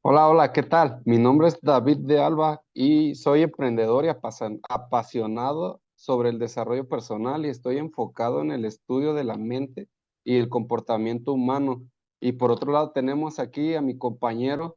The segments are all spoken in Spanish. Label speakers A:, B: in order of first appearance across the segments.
A: Hola, hola, ¿qué tal? Mi nombre es David de Alba y soy emprendedor y apasionado sobre el desarrollo personal y estoy enfocado en el estudio de la mente y el comportamiento humano. Y por otro lado tenemos aquí a mi compañero.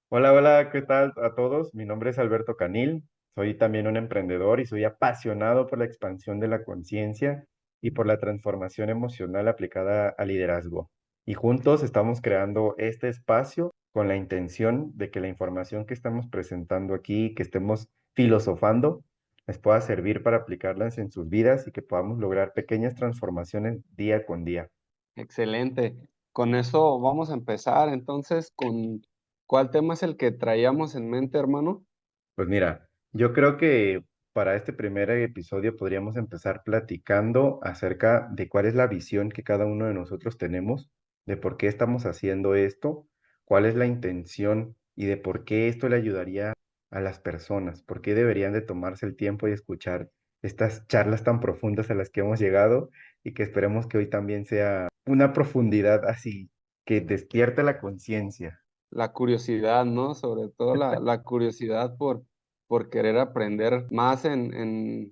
B: Hola, hola, ¿qué tal a todos? Mi nombre es Alberto Canil, soy también un emprendedor y soy apasionado por la expansión de la conciencia y por la transformación emocional aplicada al liderazgo. Y juntos estamos creando este espacio con la intención de que la información que estamos presentando aquí, que estemos filosofando, les pueda servir para aplicarlas en sus vidas y que podamos lograr pequeñas transformaciones día con día.
A: Excelente. Con eso vamos a empezar. Entonces, ¿con cuál tema es el que traíamos en mente, hermano?
B: Pues mira, yo creo que para este primer episodio podríamos empezar platicando acerca de cuál es la visión que cada uno de nosotros tenemos, de por qué estamos haciendo esto, cuál es la intención y de por qué esto le ayudaría a las personas, por qué deberían de tomarse el tiempo y escuchar estas charlas tan profundas a las que hemos llegado y que esperemos que hoy también sea una profundidad así que despierte la conciencia.
A: La curiosidad, ¿no? Sobre todo la curiosidad por querer aprender más en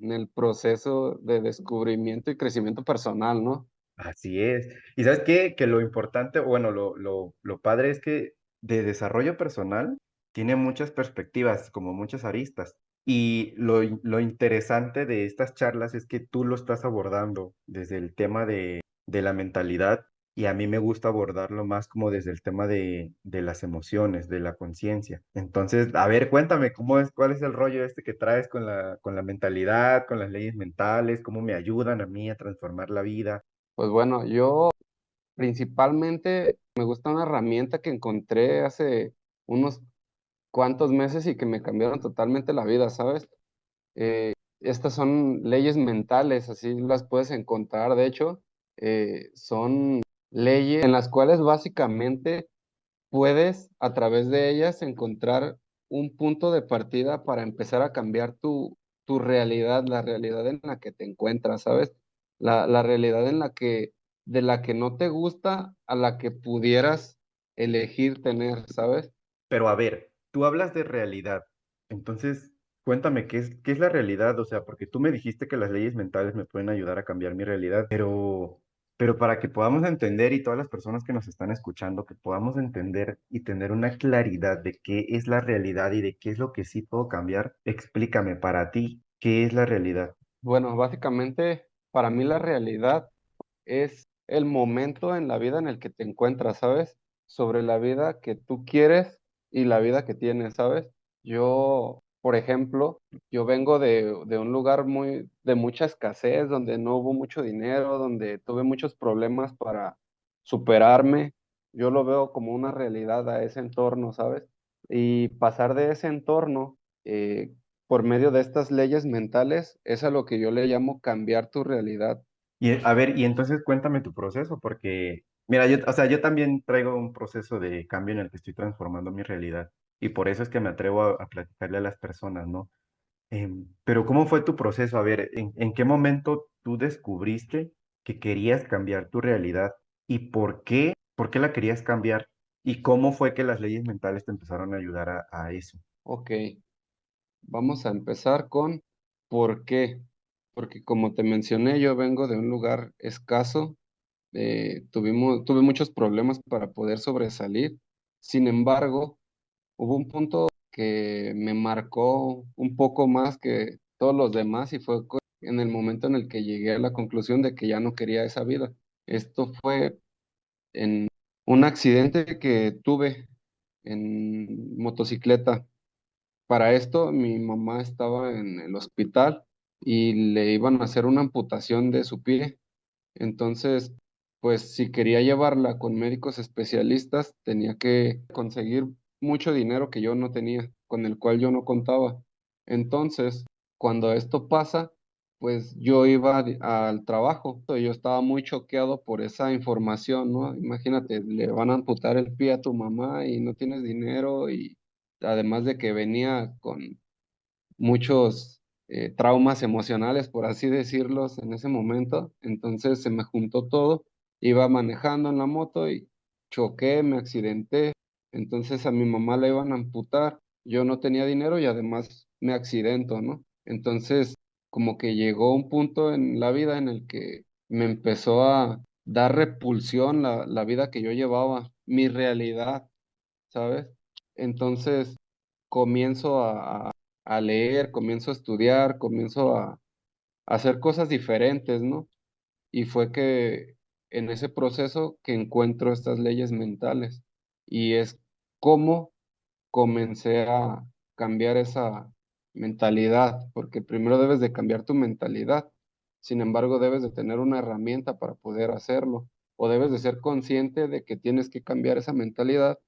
A: el proceso de descubrimiento y crecimiento personal, ¿no?
B: Así es. ¿Y sabes qué? Que lo importante, bueno, lo padre es que de desarrollo personal tiene muchas perspectivas, como muchas aristas. Y lo interesante de estas charlas es que tú lo estás abordando desde el tema de la mentalidad y a mí me gusta abordarlo más como desde el tema de las emociones, de la conciencia. Entonces, a ver, cuéntame, ¿cómo es, cuál es el rollo este que traes con la mentalidad, con las leyes mentales? ¿Cómo me ayudan a mí a transformar la vida?
A: Pues bueno, yo principalmente me gusta una herramienta que encontré hace unos cuantos meses y que me cambiaron totalmente la vida, ¿sabes? Estas son leyes mentales, así las puedes encontrar. De hecho, son leyes en las cuales básicamente puedes a través de ellas encontrar un punto de partida para empezar a cambiar tu realidad, la realidad en la que te encuentras, ¿sabes? La realidad de la que no te gusta a la que pudieras elegir tener, ¿sabes?
B: Pero a ver, tú hablas de realidad. Entonces, cuéntame, qué es la realidad? O sea, porque tú me dijiste que las leyes mentales me pueden ayudar a cambiar mi realidad, pero para que podamos entender y todas las personas que nos están escuchando, que podamos entender y tener una claridad de qué es la realidad y de qué es lo que sí puedo cambiar, explícame para ti, ¿qué es la realidad?
A: Bueno, básicamente para mí la realidad es el momento en la vida en el que te encuentras, ¿sabes? Sobre la vida que tú quieres y la vida que tienes, ¿sabes? Yo, por ejemplo, yo vengo de un lugar de mucha escasez, donde no hubo mucho dinero, donde tuve muchos problemas para superarme. Yo lo veo como una realidad a ese entorno, ¿sabes? Y pasar de ese entorno, por medio de estas leyes mentales, es a lo que yo le llamo cambiar tu realidad.
B: Y a ver, y entonces cuéntame tu proceso, porque, mira, yo, o sea, yo también traigo un proceso de cambio en el que estoy transformando mi realidad, y por eso es que me atrevo a platicarle a las personas, ¿no? Pero ¿cómo fue tu proceso? A ver, en qué momento tú descubriste que querías cambiar tu realidad? ¿Y por qué? ¿Por qué la querías cambiar? ¿Y cómo fue que las leyes mentales te empezaron a ayudar a eso?
A: Ok, vamos a empezar con ¿por qué? Porque como te mencioné, yo vengo de un lugar escaso, tuve muchos problemas para poder sobresalir. Sin embargo, hubo un punto que me marcó un poco más que todos los demás y fue en el momento en el que llegué a la conclusión de que ya no quería esa vida. Esto fue en un accidente que tuve en motocicleta. Para esto, mi mamá estaba en el hospital y le iban a hacer una amputación de su pie. Entonces, pues si quería llevarla con médicos especialistas, tenía que conseguir mucho dinero que yo no tenía, con el cual yo no contaba. Entonces, cuando esto pasa, pues yo iba al trabajo. Yo estaba muy choqueado por esa información, ¿no? Imagínate, le van a amputar el pie a tu mamá y no tienes dinero y además de que venía con muchos traumas emocionales, por así decirlos, en ese momento. Entonces se me juntó todo, iba manejando en la moto y choqué, me accidenté. Entonces a mi mamá la iban a amputar, yo no tenía dinero y además me accidento, ¿no? Entonces como que llegó un punto en la vida en el que me empezó a dar repulsión la vida que yo llevaba, mi realidad, ¿sabes? Entonces comienzo a leer, comienzo a estudiar, comienzo a hacer cosas diferentes, ¿no? Y fue que en ese proceso que encuentro estas leyes mentales y es cómo comencé a cambiar esa mentalidad, porque primero debes de cambiar tu mentalidad, sin embargo debes de tener una herramienta para poder hacerlo, o debes de ser consciente de que tienes que cambiar esa mentalidad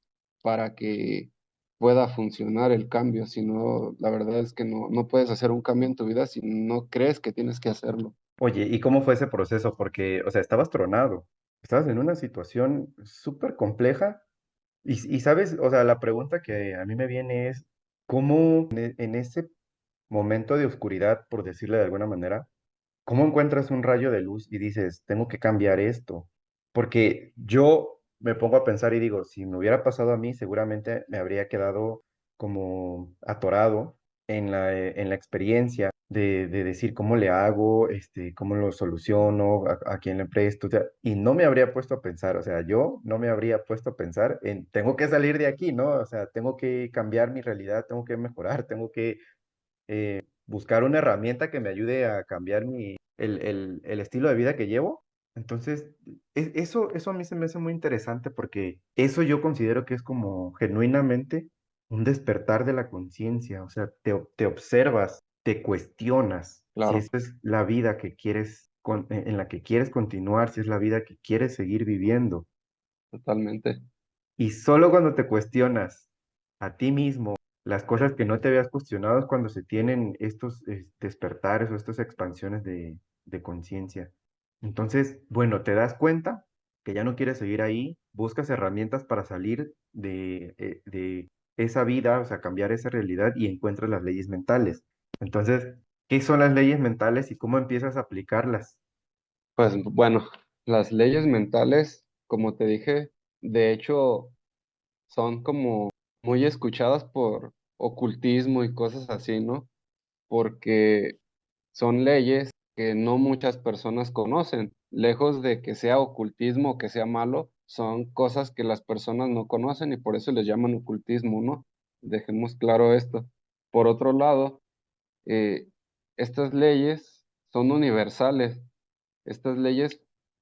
A: para que pueda funcionar el cambio, si no, la verdad es que no puedes hacer un cambio en tu vida si no crees que tienes que hacerlo.
B: Oye, ¿y cómo fue ese proceso? Porque, o sea, estabas tronado, estabas en una situación súper compleja y, sabes, o sea, la pregunta que a mí me viene es, ¿cómo en ese momento de oscuridad, por decirle de alguna manera, cómo encuentras un rayo de luz y dices, tengo que cambiar esto? Porque yo me pongo a pensar y digo, si me hubiera pasado a mí, seguramente me habría quedado como atorado en la experiencia de decir cómo le hago, cómo lo soluciono, a quién le presto, o sea, y no me habría puesto a pensar, o sea, yo no me habría puesto a pensar en, tengo que salir de aquí, ¿no? O sea, tengo que cambiar mi realidad, tengo que mejorar, tengo que buscar una herramienta que me ayude a cambiar el estilo de vida que llevo. Entonces, eso a mí se me hace muy interesante porque eso yo considero que es como genuinamente un despertar de la conciencia, o sea, te observas, te cuestionas si
A: Claro,
B: esa es la vida que quieres, en la que quieres continuar, si es la vida que quieres seguir viviendo.
A: totalmente.
B: Y solo cuando te cuestionas a ti mismo las cosas que no te habías cuestionado es cuando se tienen estos despertares o estas expansiones de conciencia. Entonces, bueno, te das cuenta que ya no quieres seguir ahí, buscas herramientas para salir de esa vida, o sea, cambiar esa realidad y encuentras las leyes mentales. Entonces, ¿qué son las leyes mentales y cómo empiezas a aplicarlas?
A: Pues bueno, las leyes mentales, como te dije, de hecho son como muy escuchadas por ocultismo y cosas así, ¿no? Porque son leyes que no muchas personas conocen. Lejos de que sea ocultismo o que sea malo, son cosas que las personas no conocen y por eso les llaman ocultismo, ¿no? Dejemos claro esto. Por otro lado, eh, estas leyes son universales. Estas leyes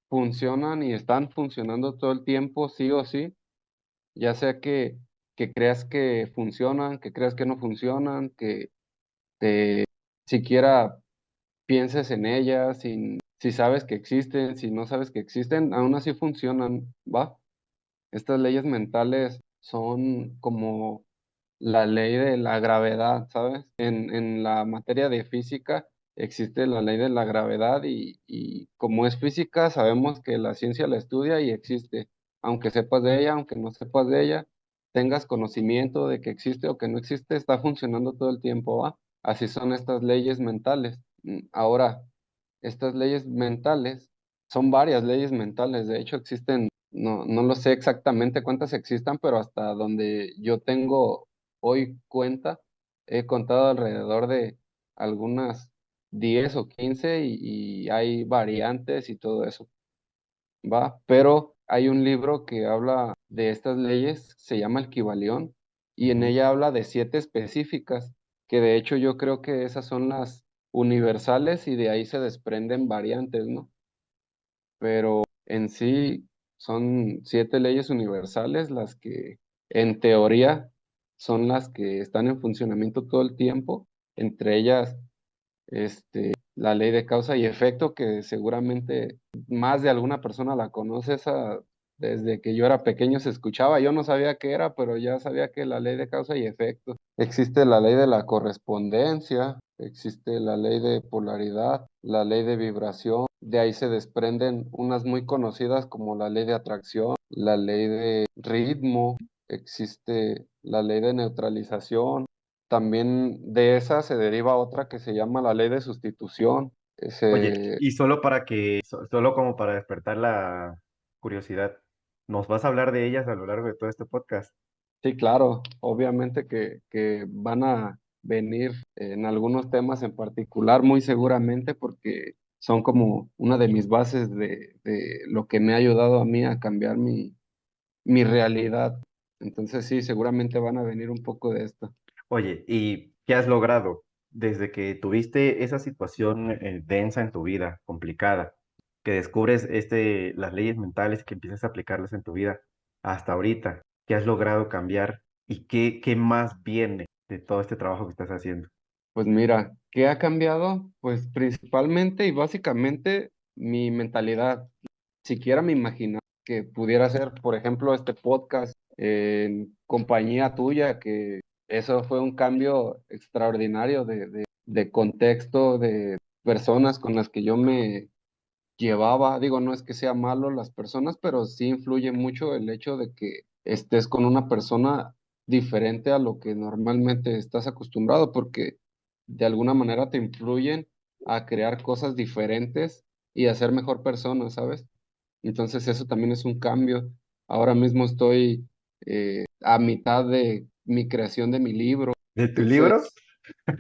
A: funcionan y están funcionando todo el tiempo, sí o sí, ya sea que creas que funcionan, que creas que no funcionan, que te siquiera pienses en ellas, si sabes que existen, si no sabes que existen, aún así funcionan, ¿va? Estas leyes mentales son como la ley de la gravedad, ¿sabes? En la materia de física existe la ley de la gravedad y como es física, sabemos que la ciencia la estudia y existe. Aunque sepas de ella, aunque no sepas de ella, tengas conocimiento de que existe o que no existe, está funcionando todo el tiempo, ¿va? Así son estas leyes mentales. Ahora, estas leyes mentales son varias leyes mentales, de hecho existen, no lo sé exactamente cuántas existan, pero hasta donde yo tengo hoy cuenta, he contado alrededor de algunas 10 o 15 y hay variantes y todo eso, ¿va? Pero hay un libro que habla de estas leyes, se llama El Kybalión, y en
B: Ujú.
A: ella habla de 7 específicas, que de hecho yo creo que esas son las universales y de ahí se desprenden variantes, ¿no? Pero en sí son 7 leyes universales las que en teoría son las que están en funcionamiento todo el tiempo, entre ellas la ley de causa y efecto, que seguramente más de alguna persona la conoce, esa desde que yo era pequeño se escuchaba, yo no sabía qué era, pero ya sabía que la ley de causa y efecto. Existe la ley de la correspondencia, existe la ley de polaridad, la ley de vibración, de ahí se desprenden unas muy conocidas como la ley de atracción, la ley de ritmo, existe la ley de neutralización. También de esa se deriva otra que se llama la ley de sustitución.
B: Oye,
A: Ese,
B: y solo para que, solo como para despertar la curiosidad, ¿nos vas a hablar de ellas a lo largo de todo este podcast?
A: Sí, claro, obviamente que van a venir en algunos temas en particular, muy seguramente, porque son como una de mis bases de lo que me ha ayudado a mí a cambiar mi realidad. Entonces sí, seguramente van a venir un poco de esto.
B: Oye, ¿y qué has logrado desde que tuviste esa situación densa en tu vida, complicada, que descubres las leyes mentales que empiezas a aplicarlas en tu vida hasta ahorita? ¿Qué has logrado cambiar y qué más viene de todo este trabajo que estás haciendo?
A: Pues mira, ¿qué ha cambiado? Pues principalmente y básicamente mi mentalidad. Siquiera me imaginaba que pudiera ser, por ejemplo, este podcast en compañía tuya, que eso fue un cambio extraordinario de contexto, de personas con las que yo me llevaba. Digo, no es que sea malo las personas, pero sí influye mucho el hecho de que estés con una persona diferente a lo que normalmente estás acostumbrado, porque de alguna manera te influyen a crear cosas diferentes y a ser mejor persona, ¿sabes? Entonces eso también es un cambio. Ahora mismo estoy a mitad de mi creación de mi libro.
B: ¿De tu
A: Entonces,
B: libro?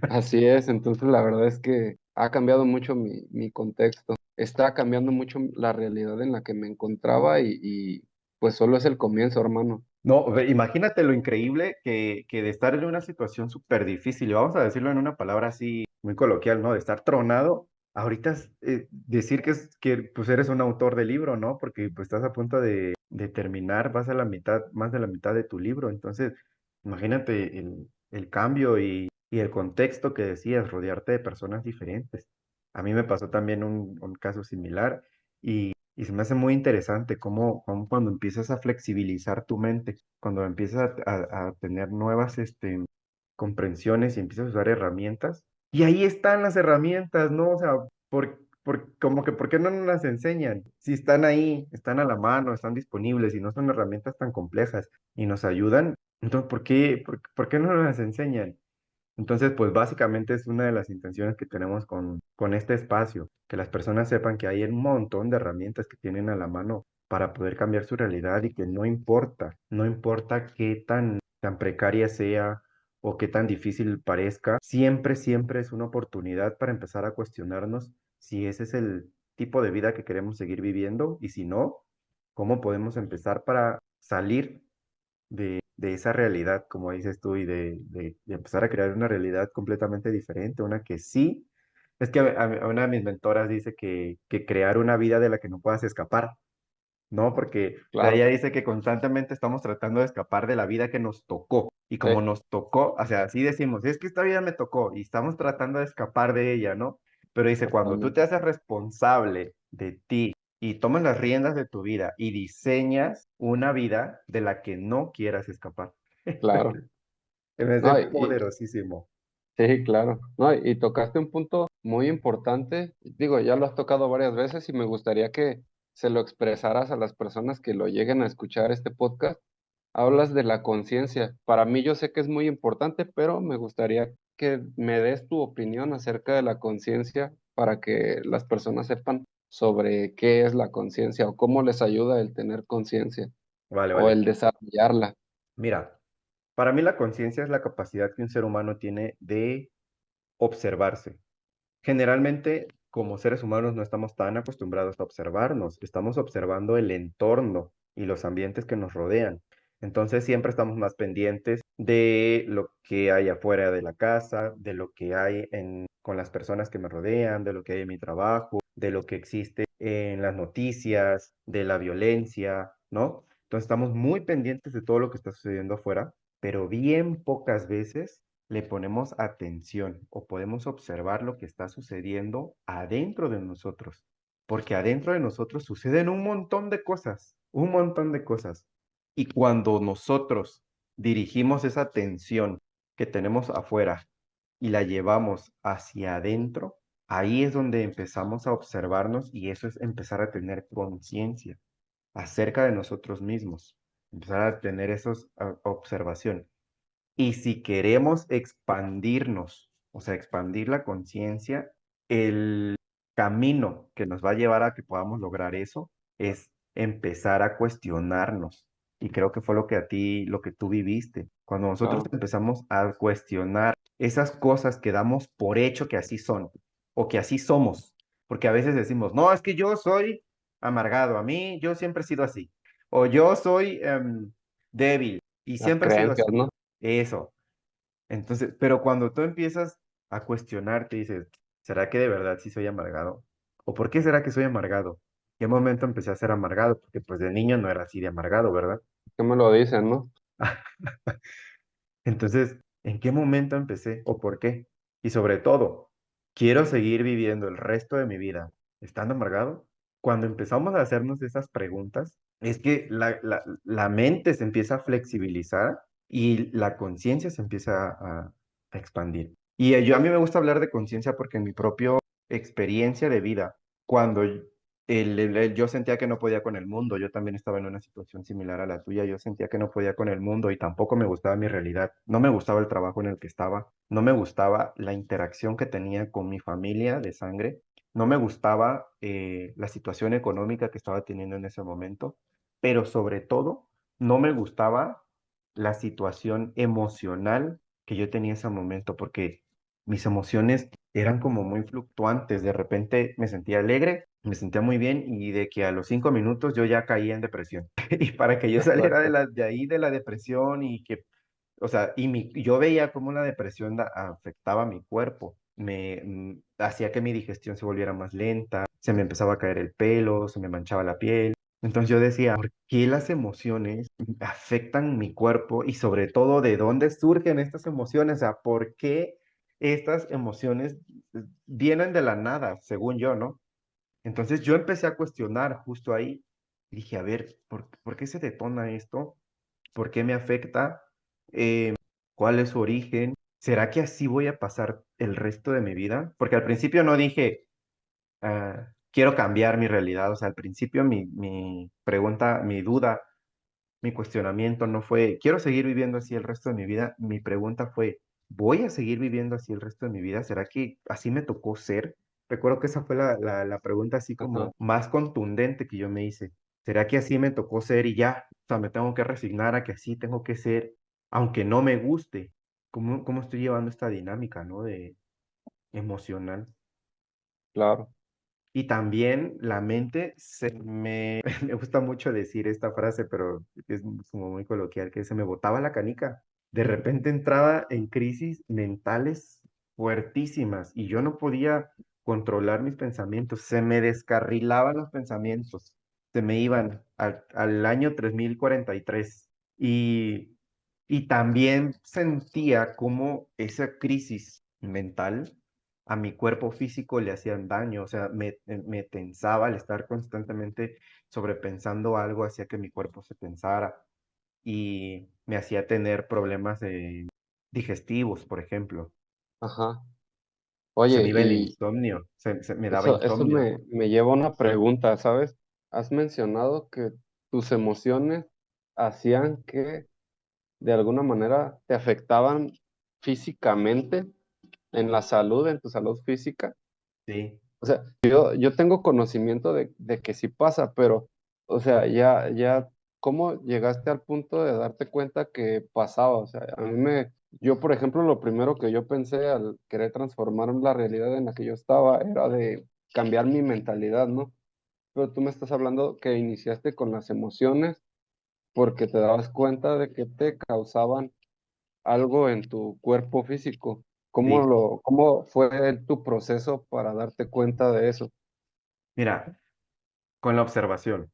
A: así es. Entonces la verdad es que ha cambiado mucho mi contexto. Está cambiando mucho la realidad en la que me encontraba y pues solo es el comienzo, hermano.
B: No, imagínate lo increíble que de estar en una situación súper difícil, y vamos a decirlo en una palabra así muy coloquial, ¿no? De estar tronado, ahorita decir que pues eres un autor de libro, ¿no? Porque pues estás a punto de terminar, vas a la mitad, más de la mitad de tu libro, entonces imagínate el cambio y el contexto que decías, rodearte de personas diferentes. A mí me pasó también un caso similar. Y se me hace muy interesante cómo cuando empiezas a flexibilizar tu mente, cuando empiezas a tener nuevas comprensiones y empiezas a usar herramientas, y ahí están las herramientas, ¿no? O sea, como que, ¿por qué no nos las enseñan? Si están ahí, están a la mano, están disponibles y no son herramientas tan complejas y nos ayudan, entonces, ¿por qué no nos las enseñan? Entonces, pues básicamente es una de las intenciones que tenemos con este espacio, que las personas sepan que hay un montón de herramientas que tienen a la mano para poder cambiar su realidad y que no importa qué tan precaria sea o qué tan difícil parezca, siempre, siempre es una oportunidad para empezar a cuestionarnos si ese es el tipo de vida que queremos seguir viviendo y si no, cómo podemos empezar para salir de esa realidad, como dices tú, y de empezar a crear una realidad completamente diferente, una que sí, es que una de mis mentoras dice que crear una vida de la que no puedas escapar, ¿no? Porque ella
A: Claro,
B: dice que constantemente estamos tratando de escapar de la vida que nos tocó, y como
A: sí,
B: nos tocó, o sea, así decimos, es que esta vida me tocó, y estamos tratando de escapar de ella, ¿no? Pero dice, cuando tú te
A: totalmente.
B: haces responsable de ti, y tomas las riendas de tu vida y diseñas una vida de la que no quieras escapar.
A: Claro.
B: Se me hace
A: No,
B: poderosísimo.
A: sí, claro. No, y tocaste un punto muy importante. Digo, ya lo has tocado varias veces y me gustaría que se lo expresaras a las personas que lo lleguen a escuchar este podcast. Hablas de la conciencia. Para mí yo sé que es muy importante, pero me gustaría que me des tu opinión acerca de la conciencia para que las personas sepan sobre qué es la conciencia o cómo les ayuda el tener conciencia
B: Vale,
A: o
B: vale.
A: el desarrollarla.
B: Mira, para mí la conciencia es la capacidad que un ser humano tiene de observarse. Generalmente, como seres humanos, no estamos tan acostumbrados a observarnos, estamos observando el entorno y los ambientes que nos rodean. Entonces, siempre estamos más pendientes de lo que hay afuera de la casa, de lo que hay con las personas que me rodean, de lo que hay en mi trabajo, de lo que existe en las noticias, de la violencia, ¿no? Entonces, estamos muy pendientes de todo lo que está sucediendo afuera, pero bien pocas veces le ponemos atención o podemos observar lo que está sucediendo adentro de nosotros, porque adentro de nosotros suceden un montón de cosas, un montón de cosas. Y cuando nosotros dirigimos esa atención que tenemos afuera y la llevamos hacia adentro, ahí es donde empezamos a observarnos y eso es empezar a tener conciencia acerca de nosotros mismos, empezar a tener esa observación. Y si queremos expandirnos, o sea, expandir la conciencia, el camino que nos va a llevar a que podamos lograr eso es empezar a cuestionarnos y creo que fue lo que a ti, lo que tú viviste. Cuando nosotros
A: Claro,
B: empezamos a cuestionar esas cosas que damos por hecho que así son o que así somos, porque a veces decimos, no, es que yo soy amargado, a mí yo siempre he sido así, o yo soy débil y
A: las
B: siempre he sido
A: creencias,
B: así.
A: ¿no?
B: Eso. Entonces, pero cuando tú empiezas a cuestionarte, dices, ¿será que de verdad sí soy amargado? ¿O por qué será que soy amargado? ¿Qué momento empecé a ser amargado? Porque pues de niño no era así de amargado, ¿verdad?
A: ¿Qué me lo dicen, no?
B: Entonces, ¿en qué momento empecé o por qué? Y sobre todo, ¿quiero seguir viviendo el resto de mi vida estando amargado? Cuando empezamos a hacernos esas preguntas, es que la mente se empieza a flexibilizar y la conciencia se empieza a expandir. Y a mí me gusta hablar de conciencia porque en mi propia experiencia de vida, cuando yo sentía que no podía con el mundo, yo también estaba en una situación similar a la tuya, yo sentía que no podía con el mundo y tampoco me gustaba mi realidad, no me gustaba el trabajo en el que estaba, no me gustaba la interacción que tenía con mi familia de sangre, no me gustaba la situación económica que estaba teniendo en ese momento, pero sobre todo no me gustaba la situación emocional que yo tenía en ese momento, porque mis emociones eran como muy fluctuantes. De repente me sentía alegre, me sentía muy bien y de que a los 5 minutos yo ya caía en depresión. Y para que yo saliera
A: Exacto,
B: de ahí de la depresión y que, o sea, yo veía cómo la depresión afectaba mi cuerpo. Hacía que mi digestión se volviera más lenta, se me empezaba a caer el pelo, se me manchaba la piel. Entonces yo decía, ¿por qué las emociones afectan mi cuerpo y sobre todo de dónde surgen estas emociones? O sea, ¿por qué estas emociones vienen de la nada, según yo, ¿no? Entonces yo empecé a cuestionar justo ahí. Y dije, a ver, ¿por qué se detona esto? ¿Por qué me afecta? ¿Cuál es su origen? ¿Será que así voy a pasar el resto de mi vida? Porque al principio no dije, quiero cambiar mi realidad. O sea, al principio mi pregunta, mi duda, mi cuestionamiento no fue, quiero seguir viviendo así el resto de mi vida. Mi pregunta fue, ¿voy a seguir viviendo así el resto de mi vida? ¿Será que así me tocó ser? Recuerdo que esa fue la pregunta así
A: ajá,
B: como más contundente que yo me hice. ¿Será que así me tocó ser y ya? O sea, me tengo que resignar a que así tengo que ser, aunque no me guste. ¿Cómo estoy llevando esta dinámica, ¿no? De emocional.
A: claro,
B: Y también la mente me gusta mucho decir esta frase, pero es como muy coloquial, que se me botaba la canica. De repente entraba en crisis mentales fuertísimas y yo no podía controlar mis pensamientos. Se me descarrilaban los pensamientos, se me iban al año 3043. Y, y también sentía como esa crisis mental a mi cuerpo físico le hacían daño, o sea, me tensaba al estar constantemente sobrepensando algo, hacía que mi cuerpo se tensara y me hacía tener problemas digestivos, por ejemplo.
A: ajá.
B: Se me
A: Oye,
B: iba el
A: y
B: insomnio, me daba
A: eso
B: insomnio.
A: me lleva a una pregunta, ¿sabes? Has mencionado que tus emociones hacían que de alguna manera te afectaban físicamente en la salud, en tu salud física.
B: Sí,
A: O sea, yo tengo conocimiento de que sí pasa, pero, o sea, ¿cómo llegaste al punto de darte cuenta que pasaba? O sea, yo, por ejemplo, lo primero que yo pensé al querer transformar la realidad en la que yo estaba era de cambiar mi mentalidad, ¿no? Pero tú me estás hablando que iniciaste con las emociones porque te dabas cuenta de que te causaban algo en tu cuerpo físico.
B: sí.
A: ¿Cómo fue tu proceso para darte cuenta de eso?
B: Mira, con la observación.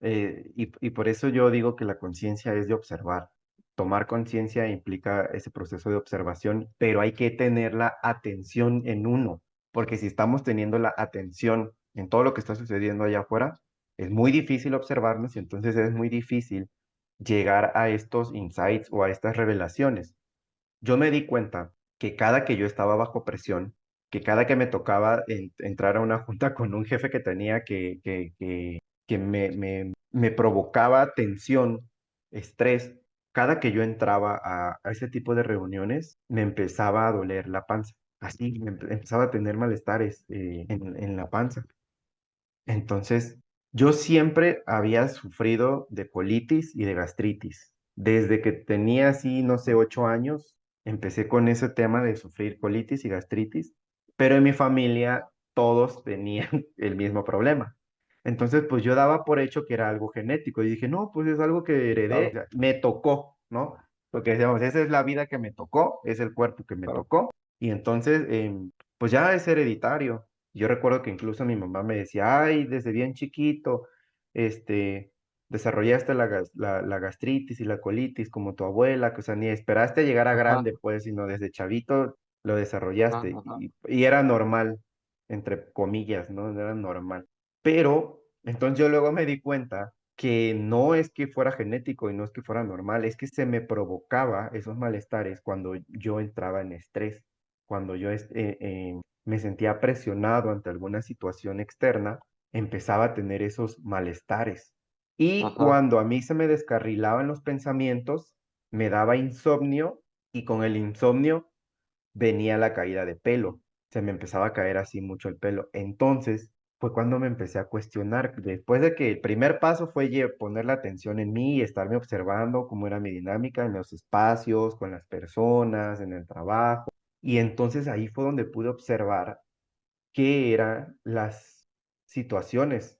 B: Y por eso yo digo que la conciencia es de observar. Tomar conciencia implica ese proceso de observación, pero hay que tener la atención en uno, porque si estamos teniendo la atención en todo lo que está sucediendo allá afuera, es muy difícil observarnos y entonces es muy difícil llegar a estos insights o a estas revelaciones. Yo me di cuenta que cada que yo estaba bajo presión, que cada que me tocaba entrar a una junta con un jefe que tenía que me provocaba tensión, estrés, cada que yo entraba a ese tipo de reuniones, me empezaba a doler la panza. Así, empezaba a tener malestares en la panza. Entonces, Yo siempre había sufrido de colitis y de gastritis. Desde que tenía así, no sé, 8 años, empecé con ese tema de sufrir colitis y gastritis, pero en mi familia todos tenían el mismo problema. Entonces, pues yo daba por hecho que era algo genético y dije, no, pues es algo que heredé, o
A: Claro,
B: sea, me tocó, ¿no? Porque decíamos, esa es la vida que me tocó, es el cuerpo que me
A: claro.
B: tocó, y entonces, pues ya es hereditario. Yo recuerdo que incluso mi mamá me decía, ay, desde bien chiquito, este, desarrollaste la gastritis y la colitis como tu abuela, que o sea, ni esperaste a llegar a
A: Ajá,
B: grande, pues, sino desde chavito lo
A: ajá,
B: desarrollaste
A: ajá,
B: y era normal, entre comillas, ¿no? Era normal. Pero, entonces yo luego me di cuenta que no es que fuera genético y no es que fuera normal, es que se me provocaba esos malestares cuando yo entraba en estrés, cuando yo me sentía presionado ante alguna situación externa, empezaba a tener esos malestares. Y
A: ajá,
B: cuando a mí se me descarrilaban los pensamientos, me daba insomnio y con el insomnio venía la caída de pelo. Se me empezaba a caer así mucho el pelo. Entonces fue cuando me empecé a cuestionar, después de que el primer paso fue poner la atención en mí y estarme observando cómo era mi dinámica en los espacios, con las personas, en el trabajo. Y entonces ahí fue donde pude observar qué eran las situaciones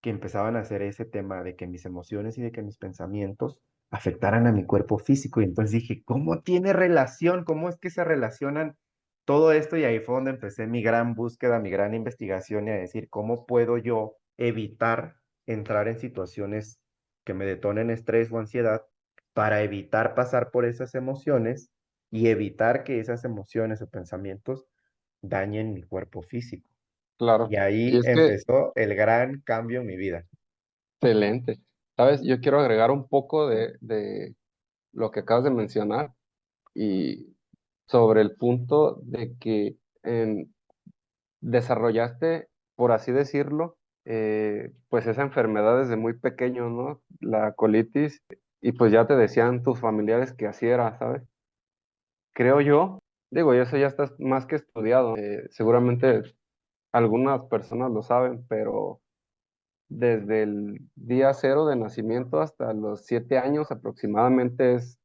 B: que empezaban a hacer ese tema de que mis emociones y de que mis pensamientos afectaran a mi cuerpo físico. Y entonces dije, ¿cómo tiene relación? ¿Cómo es que se relacionan todo esto? Y ahí fue donde empecé mi gran búsqueda, mi gran investigación y a decir, ¿cómo puedo yo evitar entrar en situaciones que me detonen estrés o ansiedad para evitar pasar por esas emociones y evitar que esas emociones o pensamientos dañen mi cuerpo físico? Y
A: claro. Y
B: ahí
A: es que,
B: empezó el gran cambio en mi vida.
A: excelente. ¿Sabes? Yo quiero agregar un poco de lo que acabas de mencionar y sobre el punto de que desarrollaste, por así decirlo, pues esa enfermedad desde muy pequeño, ¿no? La colitis, y pues ya te decían tus familiares que así era, ¿sabes? Creo yo, digo, y eso ya está más que estudiado, seguramente algunas personas lo saben, pero desde el día cero de nacimiento hasta los 7 años aproximadamente es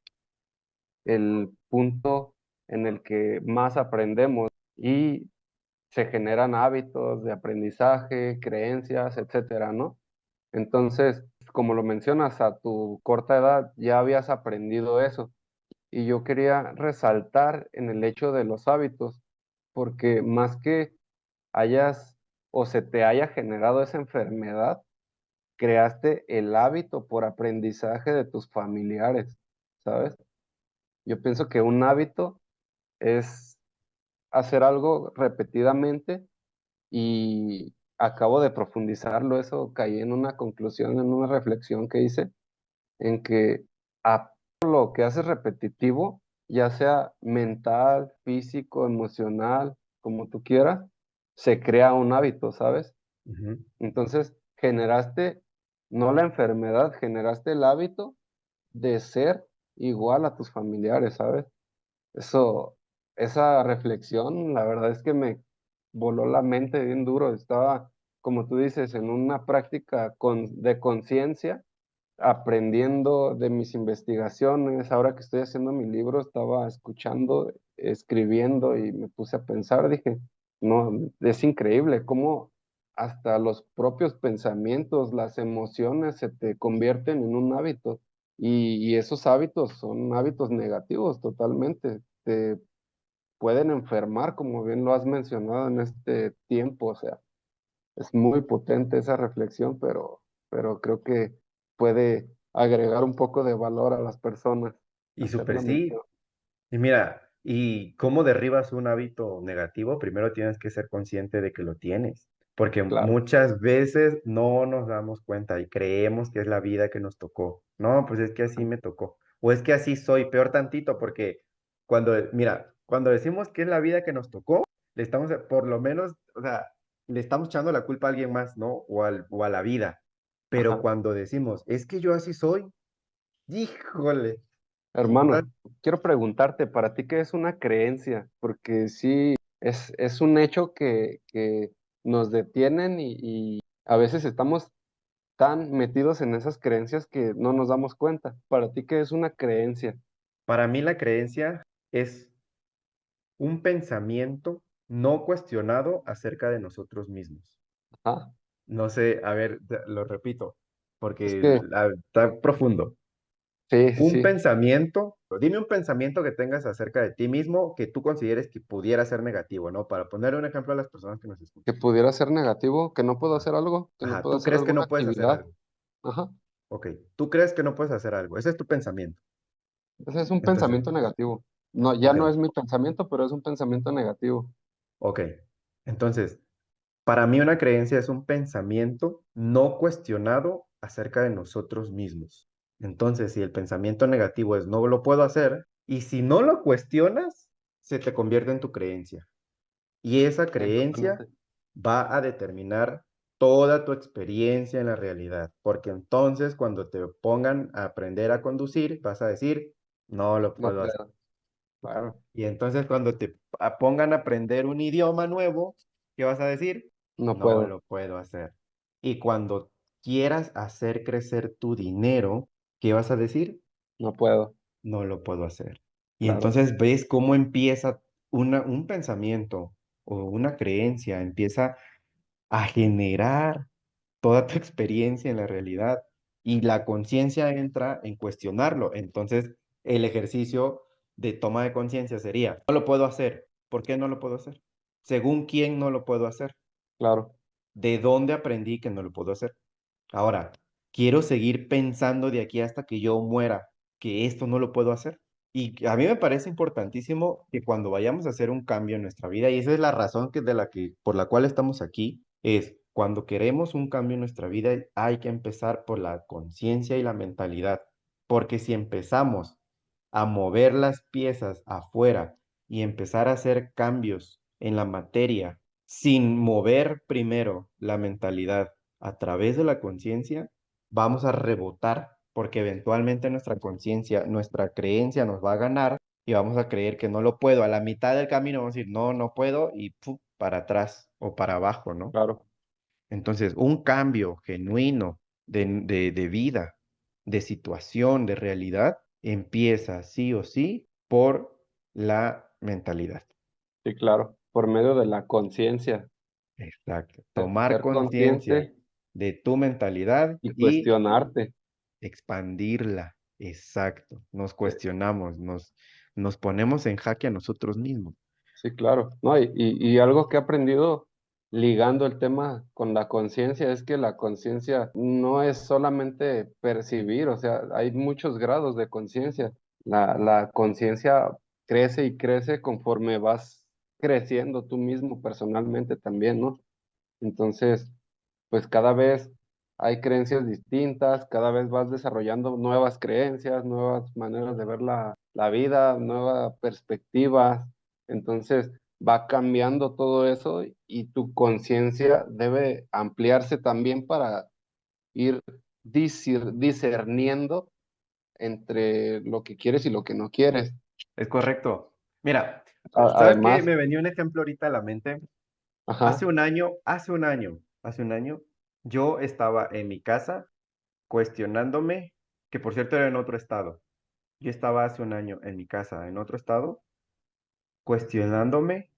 A: el punto en el que más aprendemos y se generan hábitos de aprendizaje, creencias, etcétera, ¿no? Entonces, como lo mencionas, a tu corta edad ya habías aprendido eso. Y yo quería resaltar en el hecho de los hábitos, porque más que hayas o se te haya generado esa enfermedad, creaste el hábito por aprendizaje de tus familiares, ¿sabes? Yo pienso que un hábito es hacer algo repetidamente y acabo de profundizarlo, eso caí en una conclusión, en una reflexión que hice, en que a lo que haces repetitivo, ya sea mental, físico, emocional, como tú quieras, se crea un hábito, ¿sabes?
B: Ujú,
A: Entonces, generaste, no la enfermedad, generaste el hábito de ser igual a tus familiares, ¿sabes? Eso, esa reflexión, la verdad es que me voló la mente bien duro. Estaba, como tú dices, en una práctica de conciencia, aprendiendo de mis investigaciones. Ahora que estoy haciendo mi libro, estaba escuchando, escribiendo y me puse a pensar, dije, no, es increíble cómo hasta los propios pensamientos, las emociones se te convierten en un hábito. Y esos hábitos son hábitos negativos totalmente. Te pueden enfermar, como bien lo has mencionado en este tiempo. O sea, es muy potente esa reflexión, pero creo que puede agregar un poco de valor a las personas
B: y
A: hacer
B: súper
A: la
B: sí.
A: mención.
B: Y mira, ¿y cómo derribas un hábito negativo? Primero tienes que ser consciente de que lo tienes, porque
A: Claro.
B: muchas veces no nos damos cuenta y creemos que es la vida que nos tocó. No, pues es que así me tocó. O es que así soy, peor tantito, porque mira, cuando decimos que es la vida que nos tocó, le estamos, por lo menos, o sea, le estamos echando la culpa a alguien más, ¿no? O a la vida. Pero
A: Ajá.
B: cuando decimos, es que yo así soy, híjole.
A: Hermano, quiero preguntarte, ¿para ti qué es una creencia? Porque sí, es un hecho que nos detienen y a veces estamos tan metidos en esas creencias que no nos damos cuenta. ¿Para ti qué es una creencia?
B: Para mí la creencia es un pensamiento no cuestionado acerca de nosotros mismos.
A: Ajá.
B: No sé, a ver, lo repito,
A: Es
B: porque
A: que,
B: está profundo.
A: sí, sí,
B: Un
A: sí,
B: pensamiento, dime un pensamiento que tengas acerca de ti mismo que tú consideres que pudiera ser negativo, ¿no? Para poner un ejemplo a las personas que nos
A: que
B: escuchan.
A: pudiera ser negativo, que no puedo
B: Ajá.
A: hacer algo, que no
B: Ajá,
A: puedo
B: tú
A: hacer
B: crees que
A: alguna
B: no puedes hacer
A: actividad.
B: algo.
A: Ajá.
B: Ok, tú crees que no puedes hacer algo. Ese es tu pensamiento.
A: Ese es un
B: Entonces,
A: pensamiento negativo. No, ya
B: ok,
A: no es mi pensamiento, pero es un pensamiento negativo.
B: ok. Entonces, para mí una creencia es un pensamiento no cuestionado acerca de nosotros mismos. Entonces, si el pensamiento negativo es no lo puedo hacer, y si no lo cuestionas, se te convierte en tu creencia. Y esa creencia
A: Totalmente.
B: va a determinar toda tu experiencia en la realidad, porque entonces cuando te pongan a aprender a conducir, vas a decir, no lo
A: No
B: puedo hacer.
A: puedo. Claro,
B: Y entonces cuando te pongan a aprender un idioma nuevo, ¿qué vas a decir?
A: no
B: No
A: puedo,
B: lo puedo hacer. Y cuando quieras hacer crecer tu dinero, ¿qué vas a decir?
A: no puedo.
B: No lo puedo hacer. Y
A: Claro,
B: entonces ves cómo empieza un pensamiento o una creencia, empieza a generar toda tu experiencia en la realidad y la conciencia entra en cuestionarlo. Entonces, el ejercicio de toma de conciencia sería, no lo puedo hacer. ¿Por qué no lo puedo hacer? ¿Según quién no lo puedo hacer?
A: claro,
B: ¿De dónde aprendí que no lo puedo hacer? Ahora, quiero seguir pensando de aquí hasta que yo muera que esto no lo puedo hacer. Y a mí me parece importantísimo que cuando vayamos a hacer un cambio en nuestra vida, y esa es la razón por la cual estamos aquí, es cuando queremos un cambio en nuestra vida, hay que empezar por la conciencia y la mentalidad. Porque si empezamos a mover las piezas afuera y empezar a hacer cambios en la materia sin mover primero la mentalidad a través de la conciencia, vamos a rebotar porque eventualmente nuestra conciencia, nuestra creencia nos va a ganar y vamos a creer que no lo puedo. A la mitad del camino vamos a decir, no, no puedo y ¡pum! Para atrás o para abajo, ¿no?
A: claro.
B: Entonces, un cambio genuino de vida, de situación, de realidad, empieza sí o sí por la mentalidad.
A: Sí, claro. Por medio de la conciencia,
B: Exacto.
A: ser,
B: Tomar
A: ser
B: conciencia
A: consciente
B: de tu mentalidad
A: y
B: y
A: cuestionarte.
B: expandirla. Exacto. Nos
A: Eh,
B: cuestionamos, nos ponemos en jaque a nosotros mismos.
A: Sí, claro. No, y algo que he aprendido ligando el tema con la conciencia es que la conciencia no es solamente percibir, o sea, hay muchos grados de conciencia. La conciencia crece y crece conforme vas creciendo tú mismo personalmente también, ¿no? Entonces, pues cada vez hay creencias distintas, cada vez vas desarrollando nuevas creencias, nuevas maneras de ver la vida, nuevas perspectivas. Entonces, va cambiando todo eso y tu conciencia debe ampliarse también para ir discerniendo entre lo que quieres y lo que no quieres.
B: Es correcto. Mira, ¿sabes qué?
A: Además,
B: Me venía un ejemplo ahorita a la mente.
A: ajá,
B: Hace un año, yo estaba en mi casa cuestionándome, que por cierto era en otro estado. Yo estaba hace un año en mi casa, en otro estado, cuestionándome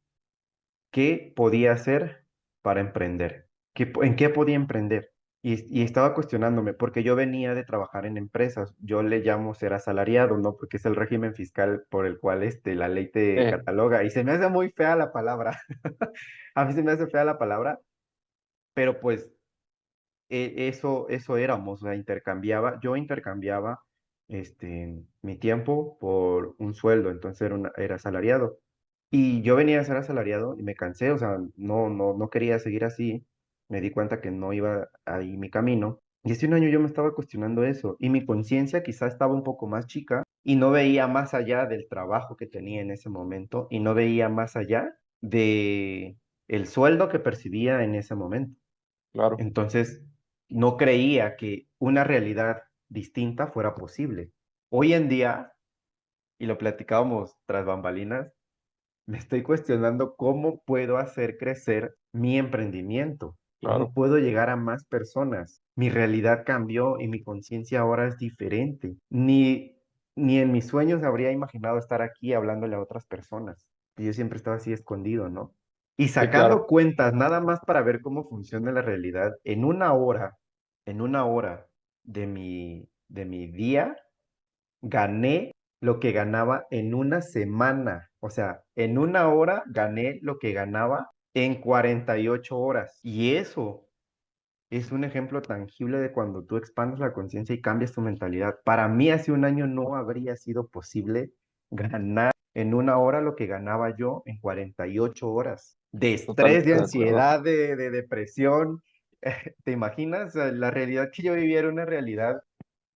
B: qué podía hacer para emprender, en qué podía emprender. Y estaba cuestionándome, porque yo venía de trabajar en empresas, yo le llamo ser asalariado, ¿no? Porque es el régimen fiscal por el cual la ley te
A: eh,
B: cataloga, y se me hace muy fea la palabra, a mí se me hace fea la palabra, pero pues eso éramos, o sea, yo intercambiaba mi tiempo por un sueldo, entonces era asalariado. Y yo venía a ser asalariado y me cansé, o sea, no quería seguir así. Me di cuenta que no iba ahí mi camino. Y hace un año yo me estaba cuestionando eso y mi conciencia quizá estaba un poco más chica y no veía más allá del trabajo que tenía en ese momento y no veía más allá de el sueldo que percibía en ese momento.
A: claro.
B: Entonces, no creía que una realidad distinta fuera posible. Hoy en día, y lo platicábamos tras bambalinas, me estoy cuestionando cómo puedo hacer crecer mi emprendimiento. ¿Cómo
A: claro.
B: puedo llegar a más personas? Mi realidad cambió y mi conciencia ahora es diferente. Ni en mis sueños habría imaginado estar aquí hablándole a otras personas. Y yo siempre estaba así escondido, ¿no? Y
A: Sí, claro.
B: sacando cuentas, nada más para ver cómo funciona la realidad, en una hora de mi día, gané lo que ganaba en una semana. O sea, en una hora gané lo que ganaba en 48 horas. Y eso es un ejemplo tangible de cuando tú expandes la conciencia y cambias tu mentalidad. Para mí hace un año no habría sido posible ganar en una hora lo que ganaba yo en 48 horas. De estrés, de
A: Totalmente de acuerdo.
B: ansiedad, de depresión. ¿Te imaginas? La realidad que yo vivía era una realidad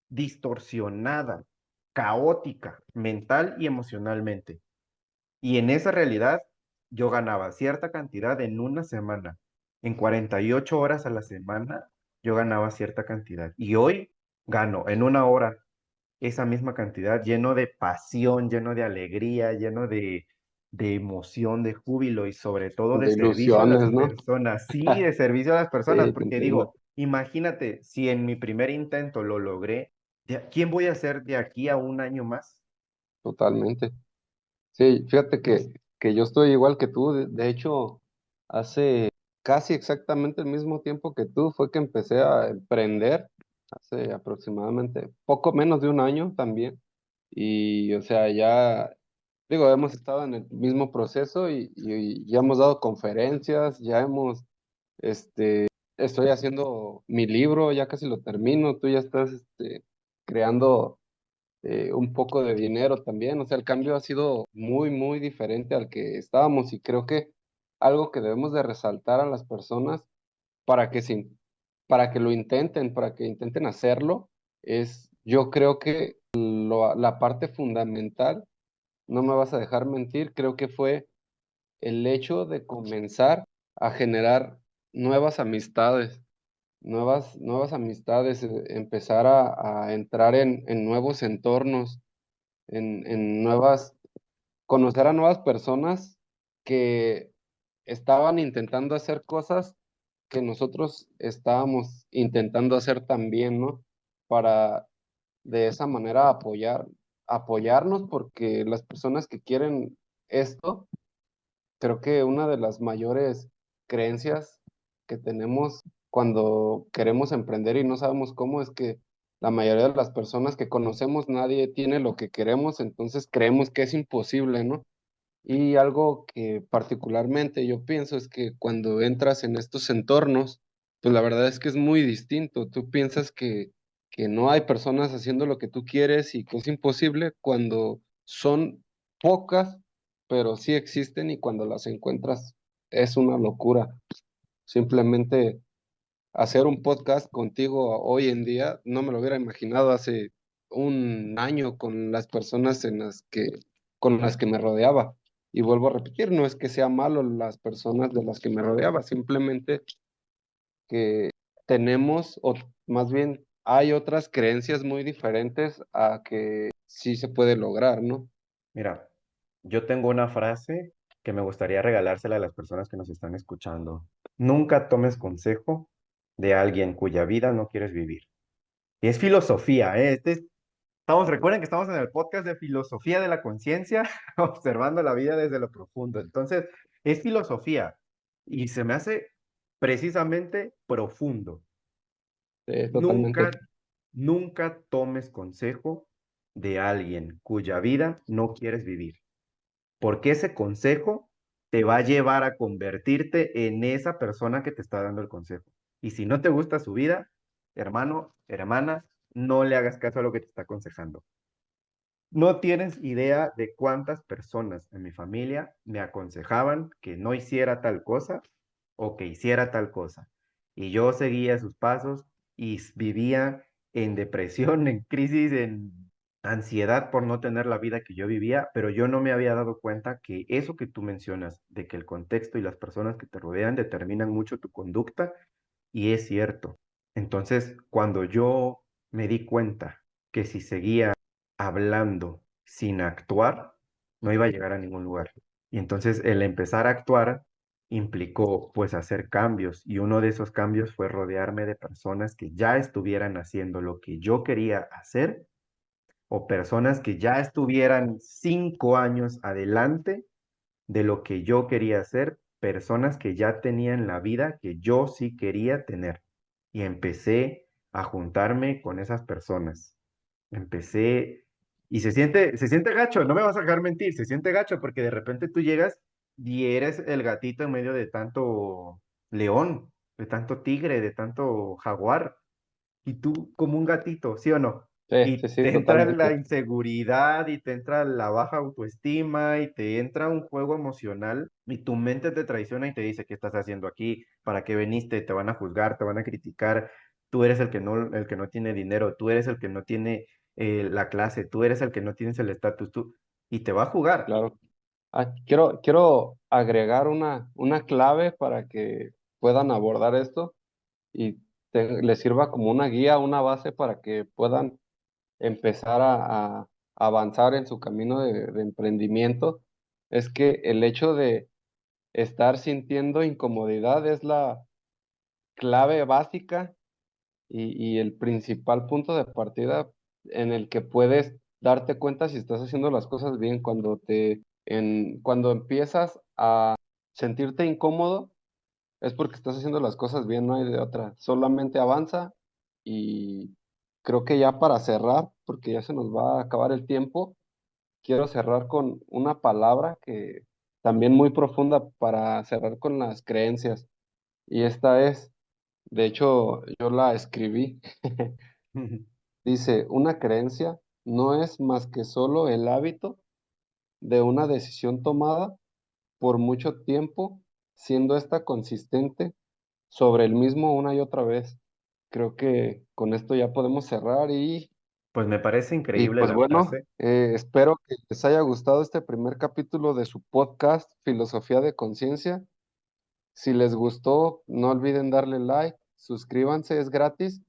B: distorsionada, caótica, mental y emocionalmente. Y en esa realidad yo ganaba cierta cantidad en una semana. En 48 horas a la semana yo ganaba cierta cantidad. Y hoy gano en una hora esa misma cantidad, lleno de pasión, lleno de alegría, lleno de emoción, de júbilo y sobre todo de
A: De
B: servicio a las
A: ilusiones, ¿no?
B: personas. Sí, de servicio a las personas,
A: Sí, te
B: porque
A: entiendo.
B: digo, imagínate, si en mi primer intento lo logré, ¿quién voy a ser de aquí a un año más?
A: Totalmente. Sí, fíjate que yo estoy igual que tú. De hecho, hace casi exactamente el mismo tiempo que tú fue que empecé a emprender, hace aproximadamente poco menos de un año también. Y, o sea, ya, digo, hemos estado en el mismo proceso y ya hemos dado conferencias, ya hemos, estoy haciendo mi libro, ya casi lo termino, tú ya estás, creando un poco de dinero también. O sea, el cambio ha sido muy, muy diferente al que estábamos y creo que algo que debemos de resaltar a las personas para que, para que lo intenten, para que intenten hacerlo, es, yo creo que la parte fundamental, no me vas a dejar mentir, creo que fue el hecho de comenzar a generar nuevas amistades. Nuevas amistades, empezar a entrar en nuevos entornos, en nuevas, conocer a nuevas personas que estaban intentando hacer cosas que nosotros estábamos intentando hacer también, ¿no? Para de esa manera apoyarnos, porque las personas que quieren esto, creo que una de las mayores creencias que tenemos cuando queremos emprender y no sabemos cómo es que la mayoría de las personas que conocemos, nadie tiene lo que queremos, entonces creemos que es imposible, ¿no? Y algo que particularmente yo pienso es que cuando entras en estos entornos, pues la verdad es que es muy distinto. Tú piensas que no hay personas haciendo lo que tú quieres y que es imposible cuando son pocas, pero sí existen y cuando las encuentras es una locura. Simplemente hacer un podcast contigo hoy en día, no me lo hubiera imaginado hace un año con las personas con las que me rodeaba. Y vuelvo a repetir, no es que sea malo las personas de las que me rodeaba, simplemente que tenemos, o más bien hay otras creencias muy diferentes a que sí se puede lograr, ¿no?
B: Mira, yo tengo una frase que me gustaría regalársela a las personas que nos están escuchando. Nunca tomes consejo de alguien cuya vida no quieres vivir. Y es filosofía, ¿eh? Recuerden que estamos en el podcast de filosofía de la conciencia, observando la vida desde lo profundo. Entonces, es filosofía y se me hace precisamente profundo.
A: Totalmente.
B: Nunca, nunca tomes consejo de alguien cuya vida no quieres vivir, porque ese consejo te va a llevar a convertirte en esa persona que te está dando el consejo. Y si no te gusta su vida, hermano, hermana, no le hagas caso a lo que te está aconsejando. No tienes idea de cuántas personas en mi familia me aconsejaban que no hiciera tal cosa o que hiciera tal cosa. Y yo seguía sus pasos y vivía en depresión, en crisis, en ansiedad por no tener la vida que yo vivía, pero yo no me había dado cuenta que eso que tú mencionas, de que el contexto y las personas que te rodean determinan mucho tu conducta, y es cierto. Entonces, cuando yo me di cuenta que si seguía hablando sin actuar, no iba a llegar a ningún lugar. Y entonces el empezar a actuar implicó pues hacer cambios y uno de esos cambios fue rodearme de personas que ya estuvieran haciendo lo que yo quería hacer o personas que ya estuvieran 5 años adelante de lo que yo quería hacer, personas que ya tenían la vida que yo sí quería tener. Y empecé a juntarme con esas personas. Empecé, y se siente gacho, no me vas a dejar mentir, se siente gacho porque de repente tú llegas y eres el gatito en medio de tanto león, de tanto tigre, de tanto jaguar y tú como un gatito, ¿sí o no?
A: Sí,
B: Y
A: sí,
B: te entra la
A: totalmente.
B: inseguridad y te entra la baja autoestima y te entra un juego emocional y tu mente te traiciona y te dice, ¿qué estás haciendo aquí? ¿Para qué viniste? Te van a juzgar, te van a criticar. Tú eres el que no tiene dinero, tú eres el que no tiene la clase, tú eres el que no tienes el estatus, tú, y te va a jugar.
A: Claro. Quiero agregar una clave para que puedan abordar esto y les sirva como una guía, una base para que puedan empezar a avanzar en su camino de emprendimiento. Es que el hecho de estar sintiendo incomodidad es la clave básica y el principal punto de partida en el que puedes darte cuenta si estás haciendo las cosas bien cuando empiezas a sentirte incómodo, es porque estás haciendo las cosas bien, no hay de otra. Solamente avanza y creo que ya para cerrar, porque ya se nos va a acabar el tiempo, quiero cerrar con una palabra que también muy profunda para cerrar con las creencias. Y esta es, de hecho, yo la escribí. Dice, una creencia no es más que solo el hábito de una decisión tomada por mucho tiempo, siendo esta consistente sobre el mismo una y otra vez. Creo que con esto ya podemos cerrar
B: Pues me parece
A: y
B: increíble
A: pues
B: la
A: bueno,
B: frase.
A: espero que les haya gustado este primer capítulo de su podcast Filosofía de Conciencia. Si les gustó, no olviden darle like, suscríbanse, es gratis,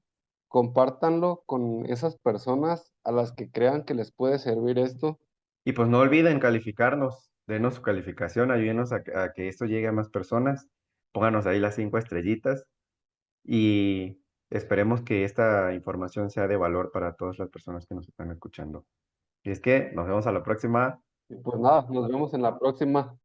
A: compártanlo con esas personas a las que crean que les puede servir esto.
B: Y pues no olviden calificarnos, denos su calificación, ayúdenos a que esto llegue a más personas, pónganos ahí las 5 estrellitas y esperemos que esta información sea de valor para todas las personas que nos están escuchando. Y es que nos vemos a la próxima.
A: Y pues nada, nos vemos en la próxima.